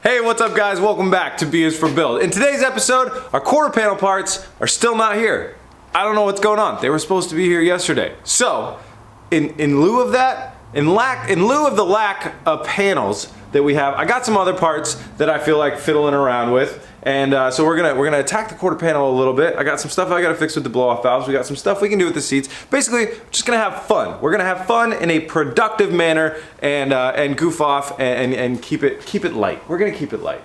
Hey, what's up guys? Welcome back to B is for Build. In today's episode, our quarter panel parts are still not here. I don't know what's going on. They were supposed to be here yesterday. So, in lieu of that, in lieu of the lack of panels that we have, I got some other parts that I feel like fiddling around with. And so we're gonna attack the quarter panel a little bit. I got some stuff I gotta fix with the blow-off valves. We got some stuff we can do with the seats. Basically, just gonna have fun. We're gonna have fun in a productive manner and goof off and keep it light. We're gonna keep it light.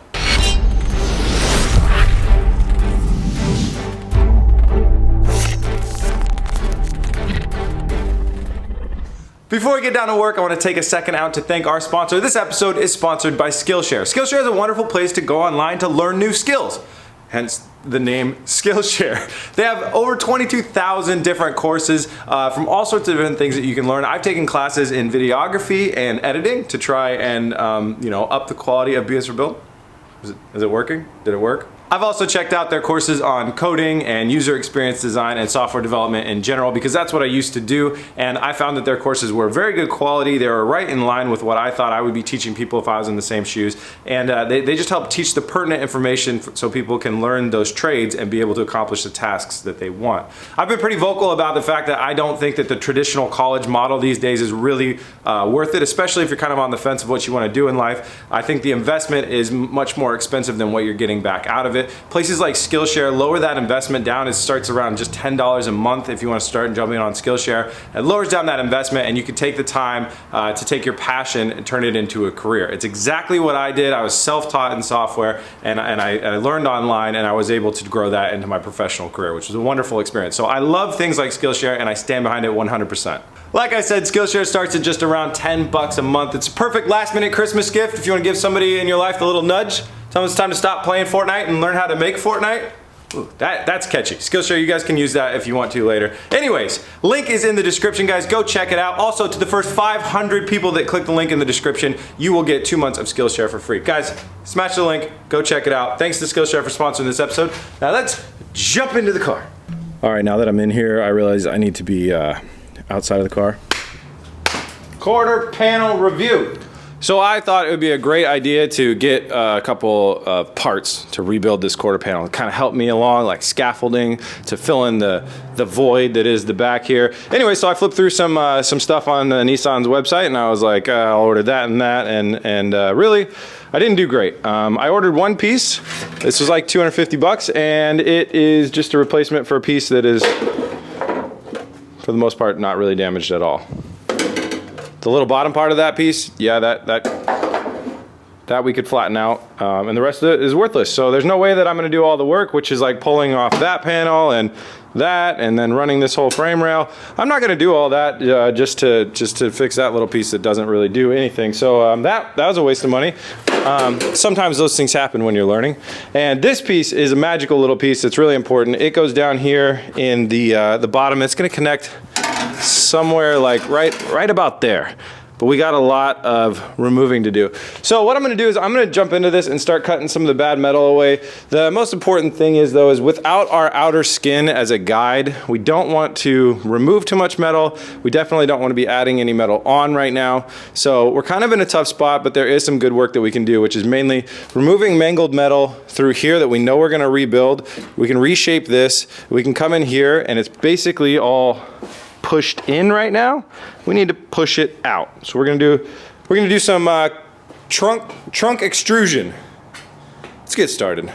Before we get down to work, I want to take a second out to thank our sponsor. This episode is sponsored by Skillshare. Skillshare is a wonderful place to go online to learn new skills, hence the name Skillshare. They have over 22,000 different courses from all sorts of different things that you can learn. I've taken classes in videography and editing to try and up the quality of BS for Build. Is it working? Did it work? I've also checked out their courses on coding and user experience design and software development in general because that's what I used to do, and I found that their courses were very good quality. They were right in line with what I thought I would be teaching people if I was in the same shoes, and they just help teach the pertinent information so people can learn those trades and be able to accomplish the tasks that they want. I've been pretty vocal about the fact that I don't think that the traditional college model these days is really worth it, especially if you're kind of on the fence of what you want to do in life. I think the investment is much more expensive than what you're getting back out of it. Places like Skillshare lower that investment down. It starts around just $10 a month if you want to start jumping on Skillshare. It lowers down that investment and you can take the time to take your passion and turn it into a career. It's exactly what I did. I was self-taught in software and I learned online and I was able to grow that into my professional career, which was a wonderful experience. So I love things like Skillshare and I stand behind it 100%. Like I said, Skillshare starts at just around 10 bucks a month. It's a perfect last minute Christmas gift if you want to give somebody in your life a little nudge. Tell them it's time to stop playing Fortnite and learn how to make Fortnite. Ooh, that's catchy. Skillshare, you guys can use that if you want to later. Anyways, link is in the description, guys. Go check it out. Also, to the first 500 people that click the link in the description, you will get 2 months of Skillshare for free. Guys, smash the link. Go check it out. Thanks to Skillshare for sponsoring this episode. Now let's jump into the car. All right, now that I'm in here, I realize I need to be outside of the car. Quarter panel review. So I thought it would be a great idea to get a couple of parts to rebuild this quarter panel. It kind of helped me along, like scaffolding to fill in the void that is the back here. Anyway, so I flipped through some stuff on Nissan's website, and I was like, I'll order that and that, and really, I didn't do great. I ordered one piece. This was like 250 bucks, and it is just a replacement for a piece that is, for the most part, not really damaged at all. The little bottom part of that piece, yeah, that we could flatten out, and the rest of it is worthless. So there's no way that I'm gonna do all the work, which is like pulling off that panel and then running this whole frame rail. I'm not gonna do all that just to fix that little piece that doesn't really do anything. So that was a waste of money. Sometimes those things happen when you're learning. And this piece is a magical little piece that's really important. It goes down here in the bottom. It's gonna connect somewhere like right about there. But we got a lot of removing to do. So what I'm gonna do is I'm gonna jump into this and start cutting some of the bad metal away. The most important thing is though, is without our outer skin as a guide, we don't want to remove too much metal. We definitely don't wanna be adding any metal on right now. So we're kind of in a tough spot, but there is some good work that we can do, which is mainly removing mangled metal through here that we know we're gonna rebuild. We can reshape this. We can come in here and it's basically all pushed in right now. We need to push it out. So we're gonna do some trunk extrusion. Let's get started.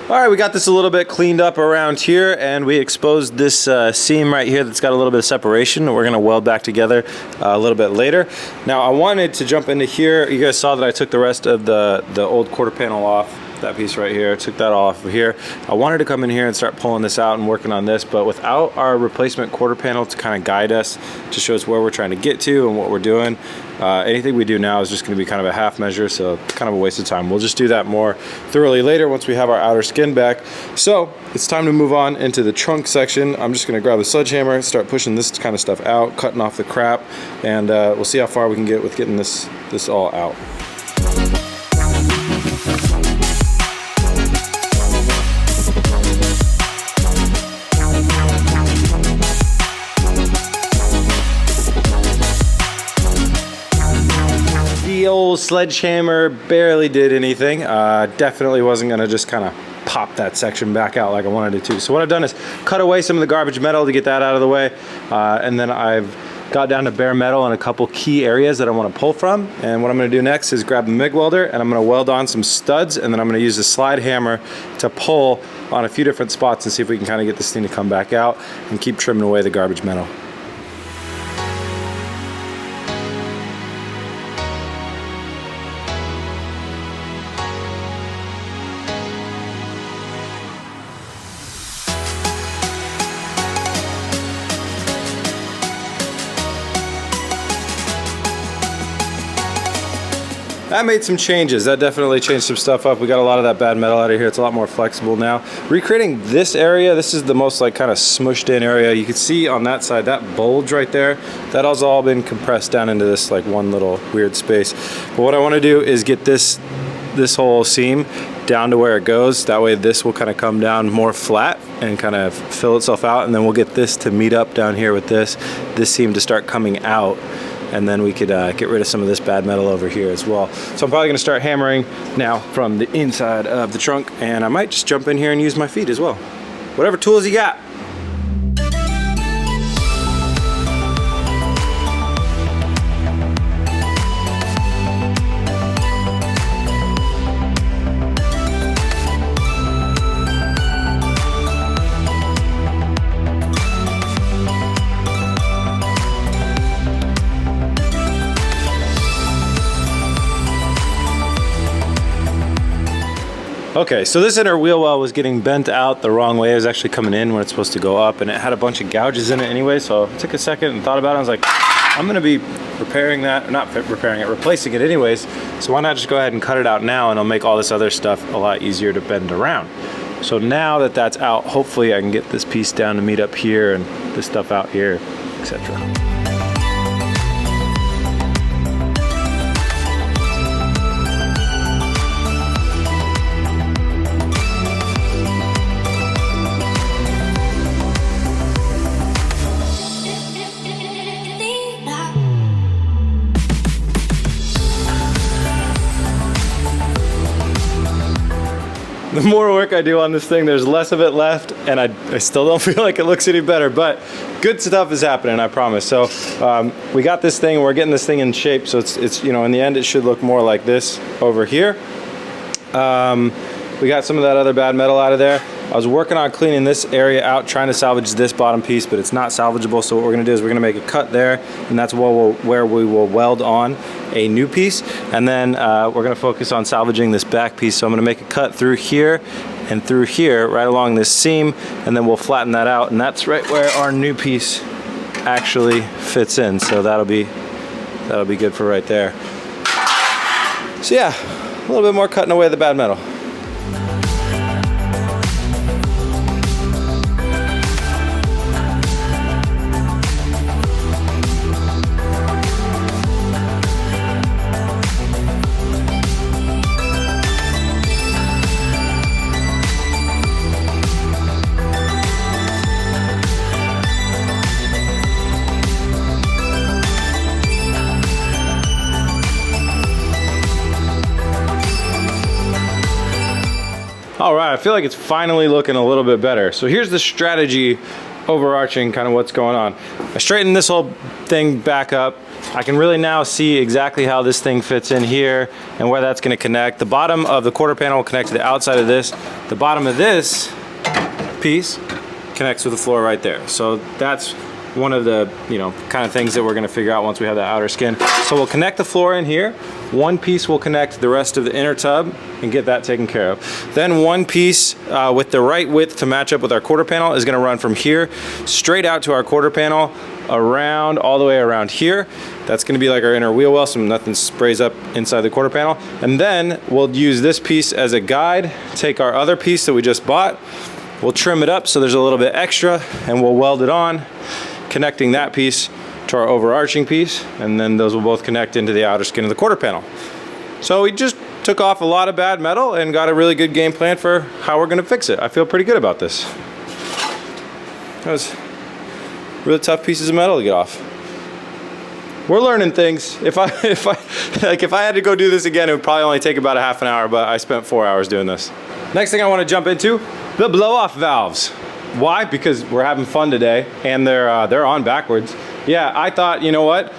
All right, we got this a little bit cleaned up around here, and we exposed this seam right here that's got a little bit of separation that we're gonna weld back together a little bit later. Now, I wanted to jump into here. You guys saw that I took the rest of the old quarter panel off. that piece right here, took that off of here. I wanted to come in here and start pulling this out and working on this, but without our replacement quarter panel to kind of guide us, to show us where we're trying to get to and what we're doing, anything we do now is just going to be kind of a half measure, so kind of a waste of time. We'll just do that more thoroughly later once we have our outer skin back. So it's time to move on into the trunk section. I'm just going to grab the sledgehammer, start pushing this kind of stuff out, cutting off the crap, and we'll see how far we can get with getting this all out. The old sledgehammer barely did anything. Definitely wasn't gonna just kind of pop that section back out like I wanted it to. So what I've done is cut away some of the garbage metal to get that out of the way, and then I've got down to bare metal in a couple key areas that I want to pull from. And what I'm going to do next is grab the MIG welder, and I'm going to weld on some studs, and then I'm going to use the slide hammer to pull on a few different spots and see if we can kind of get this thing to come back out and keep trimming away the garbage metal. That made some changes. That definitely changed some stuff up. We got a lot of that bad metal out of here. It's a lot more flexible now. Recreating this area, this is the most like kind of smushed in area. You can see on that side, that bulge right there, that has all been compressed down into this like one little weird space. But what I want to do is get this whole seam down to where it goes. That way this will kind of come down more flat and kind of fill itself out. And then we'll get this to meet up down here with this seam to start coming out. And then we could get rid of some of this bad metal over here as well. So I'm probably gonna start hammering now from the inside of the trunk, and I might just jump in here and use my feet as well. Whatever tools you got. Okay, so this inner wheel well was getting bent out the wrong way. It was actually coming in when it's supposed to go up, and it had a bunch of gouges in it anyway, so I took a second and thought about it. I was like, I'm gonna be repairing that, not repairing it, replacing it anyways, so why not just go ahead and cut it out now, and it'll make all this other stuff a lot easier to bend around. So now that that's out, hopefully I can get this piece down to meet up here and this stuff out here, etc. The more work I do on this thing, there's less of it left, and I still don't feel like it looks any better, but good stuff is happening, I promise. So we got this thing, we're getting this thing in shape, so it's you know, in the end it should look more like this over here. We got some of that other bad metal out of there. I was working on cleaning this area out, trying to salvage this bottom piece, but it's not salvageable, so what we're gonna do is we're gonna make a cut there, and that's where we will weld on a new piece, and then we're gonna focus on salvaging this back piece. So I'm gonna make a cut through here and through here, right along this seam, and then we'll flatten that out, and that's right where our new piece actually fits in. So that'll be good for right there. So yeah, a little bit more cutting away the bad metal. All right, I feel like it's finally looking a little bit better. So here's the strategy overarching kind of what's going on. I straightened this whole thing back up. I can really now see exactly how this thing fits in here and where that's gonna connect. The bottom of the quarter panel will connect to the outside of this. The bottom of this piece connects with the floor right there. So that's one of the, you know, kind of things that we're gonna figure out once we have that outer skin. So we'll connect the floor in here. One piece will connect the rest of the inner tub and get that taken care of. Then one piece with the right width to match up with our quarter panel is gonna run from here straight out to our quarter panel, around, all the way around here. That's gonna be like our inner wheel well, so nothing sprays up inside the quarter panel. And then we'll use this piece as a guide, take our other piece that we just bought, we'll trim it up so there's a little bit extra, and we'll weld it on, connecting that piece to our overarching piece, and then those will both connect into the outer skin of the quarter panel. So we just took off a lot of bad metal and got a really good game plan for how we're gonna fix it. I feel pretty good about this. That was really tough pieces of metal to get off. We're learning things. If I had to go do this again, it would probably only take about a half an hour, but I spent 4 hours doing this. Next thing I want to jump into, the blow-off valves. Why? Because we're having fun today, and they're on backwards. Yeah, I thought, you know what,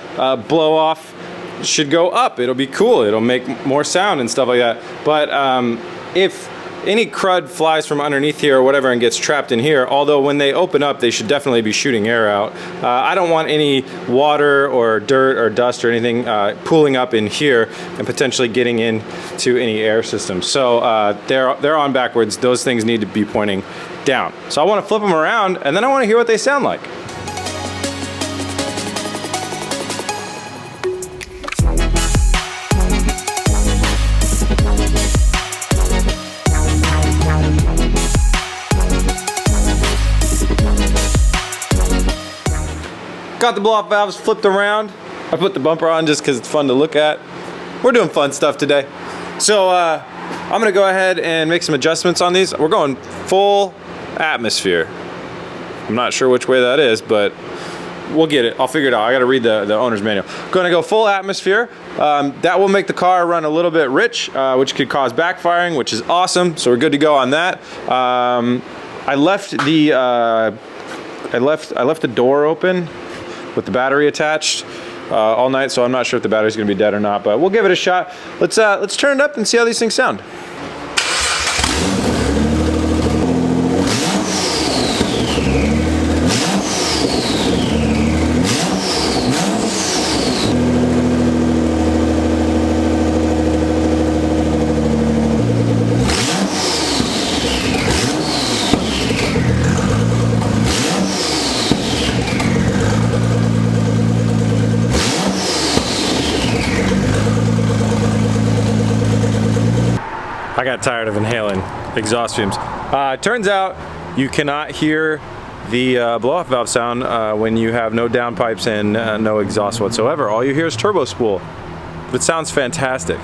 blow-off should go up. It'll be cool. It'll make more sound and stuff like that. But if any crud flies from underneath here or whatever and gets trapped in here, although when they open up, they should definitely be shooting air out. I don't want any water or dirt or dust or anything pooling up in here and potentially getting into any air system. So they're on backwards. Those things need to be pointing down. So I want to flip them around, and then I want to hear what they sound like. Got the blow-off valves flipped around. I put the bumper on just because it's fun to look at. We're doing fun stuff today. So I'm gonna go ahead and make some adjustments on these. We're going full atmosphere. I'm not sure which way that is, but we'll get it. I'll figure it out. I gotta read the owner's manual. Gonna go full atmosphere. That will make the car run a little bit rich, which could cause backfiring, which is awesome. So we're good to go on that. I left the door open with the battery attached all night, so I'm not sure if the battery's gonna be dead or not, but we'll give it a shot. Let's turn it up and see how these things sound. I got tired of inhaling exhaust fumes. Turns out you cannot hear the blow-off valve sound when you have no downpipes and no exhaust whatsoever. All you hear is turbo spool. It sounds fantastic.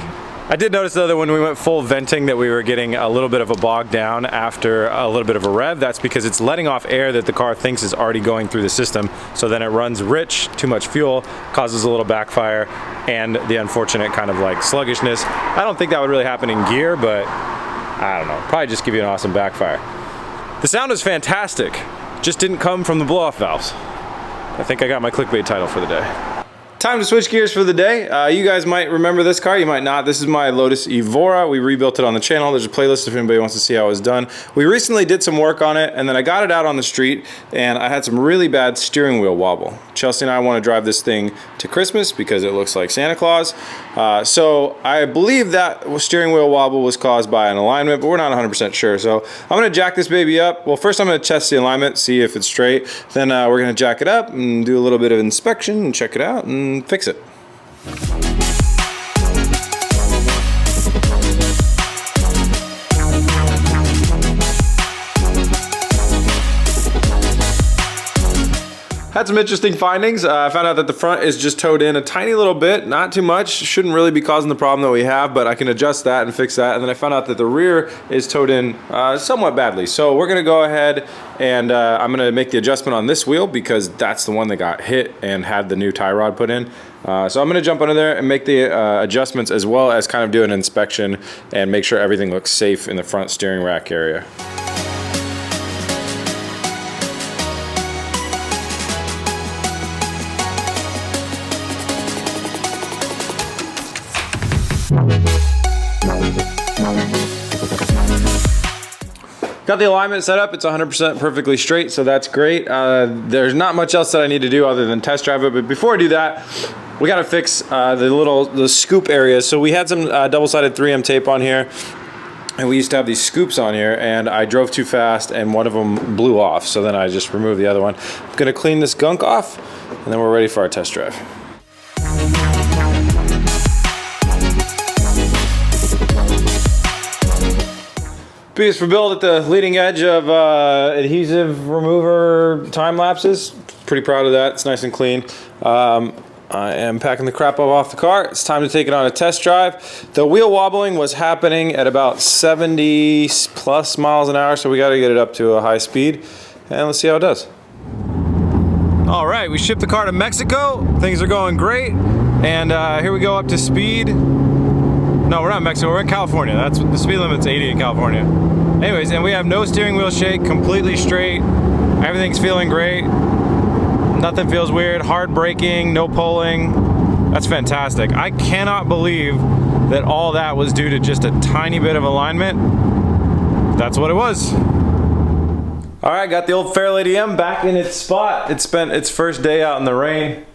I did notice though that when we went full venting that we were getting a little bit of a bog down after a little bit of a rev. That's because it's letting off air that the car thinks is already going through the system. So then it runs rich, too much fuel, causes a little backfire, and the unfortunate kind of like sluggishness. I don't think that would really happen in gear, but I don't know. Probably just give you an awesome backfire. The sound is fantastic. Just didn't come from the blow-off valves. I think I got my clickbait title for the day. Time to switch gears for the day. You guys might remember this car, you might not. This is my Lotus Evora. We rebuilt it on the channel. There's a playlist if anybody wants to see how it was done. We recently did some work on it, and then I got it out on the street, and I had some really bad steering wheel wobble. Chelsea and I want to drive this thing to Christmas because it looks like Santa Claus. So I believe that steering wheel wobble was caused by an alignment, but we're not 100% sure. So I'm going to jack this baby up. Well, first I'm going to test the alignment, see if it's straight. Then we're going to jack it up and do a little bit of inspection and check it out and fix it. Had some interesting findings. I found out that the front is just towed in a tiny little bit, not too much. Shouldn't really be causing the problem that we have, but I can adjust that and fix that. And then I found out that the rear is towed in somewhat badly. So we're gonna go ahead and I'm gonna make the adjustment on this wheel because that's the one that got hit and had the new tie rod put in. So I'm gonna jump under there and make the adjustments as well as kind of do an inspection and make sure everything looks safe in the front steering rack area. Got the alignment set up. It's 100% perfectly straight, so that's great. There's not much else that I need to do other than test drive it, but before I do that, we gotta fix the scoop areas. So we had some double-sided 3M tape on here, and we used to have these scoops on here, and I drove too fast and one of them blew off, so then I just removed the other one. I'm gonna clean this gunk off, and then we're ready for our test drive. Piece for build at the leading edge of adhesive remover time lapses. Pretty proud of that. It's nice and clean. I am packing the crap up off the car. It's time to take it on a test drive. The wheel wobbling was happening at about 70 plus miles an hour, so we got to get it up to a high speed, and let's see how it does. All right, we shipped the car to Mexico. Things are going great, and here we go up to speed. No, we're not in Mexico, we're in California. That's the speed limit's 80 in California. Anyways, and we have no steering wheel shake, completely straight. Everything's feeling great. Nothing feels weird, hard braking, no pulling. That's fantastic. I cannot believe that all that was due to just a tiny bit of alignment. That's what it was. All right, got the old Fareoh ADM back in its spot. It spent its first day out in the rain,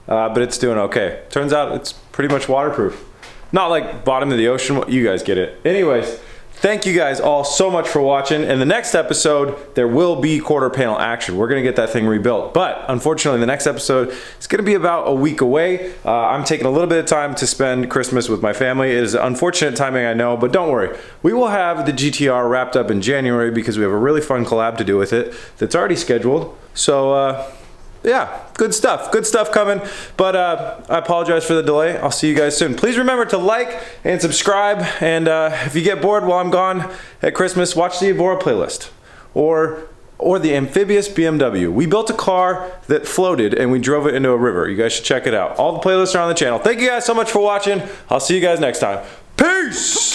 but it's doing okay. Turns out it's pretty much waterproof. Not like bottom of the ocean, you guys get it. Anyways, thank you guys all so much for watching. In the next episode, there will be quarter panel action. We're gonna get that thing rebuilt. But unfortunately, the next episode is gonna be about a week away. I'm taking a little bit of time to spend Christmas with my family. It is unfortunate timing, I know, but don't worry. We will have the GTR wrapped up in January because we have a really fun collab to do with it that's already scheduled. So, yeah, good stuff coming, but I apologize for the delay. I'll see you guys soon. Please remember to like and subscribe, and if you get bored while I'm gone at Christmas, watch the Evora playlist, or the amphibious BMW. We built a car that floated and we drove it into a river. You guys should check it out. All the playlists are on the channel. Thank you guys so much for watching. I'll see you guys next time. Peace!